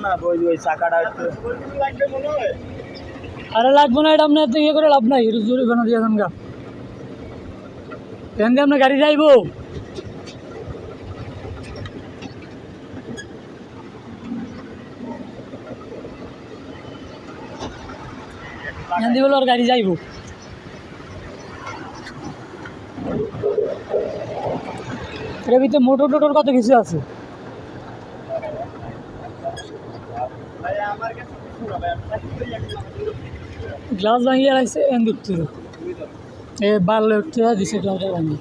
না ওই চাকাটা একটু আরে লাগবো না, এটা আপনার তো ইয়ে করে লাভ নাই, জরিমানা দিয়ে এখানকার এখান দিয়ে আপনার গাড়ি যাইবো। এখান দিয়ে বলে ওর গাড়ি যাইবো। এর ভিতরে মোটর টোটর কত কিছু আছে। গ্লাস ভাঙিয়ে রাখছে এন দিতে এ বাড়লে উঠতে দিছে গ্লাসটা ভাঙিয়ে।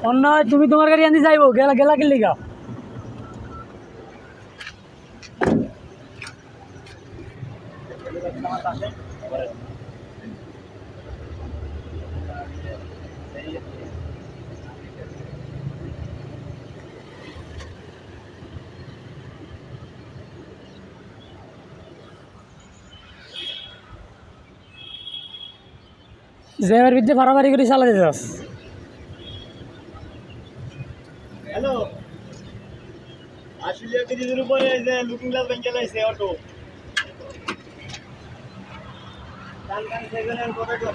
অন্য তুমি তোমার গাড়ি আনতে যাইবো গেলা গেলা কি লিগা। জ্যামের ভিতরে ফাড়াফাড়ি করে চালাতে যাস। হ্যালো 80 কেজির উপরে যে লুকিং গ্লাস ভেঙে লাইছে অটো কাল কাল সেকেন্ডের কত তো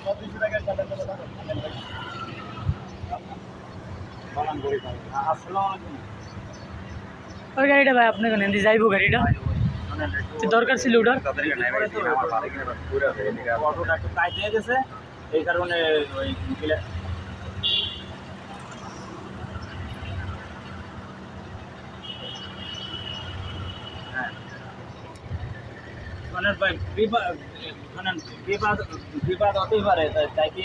200 টাকা চালাতে কথা বানান করে আসসালামু আলাইকুম। ওই গাড়িটা ভাই আপনার কাছে নিয়ে যাইবো গাড়িটা দরকার ছিল ওটার। অটোটা একটু টাইট হয়ে গেছে এই কারণে ওই বিবাদ বিবাদ হতেই পারে তাই কি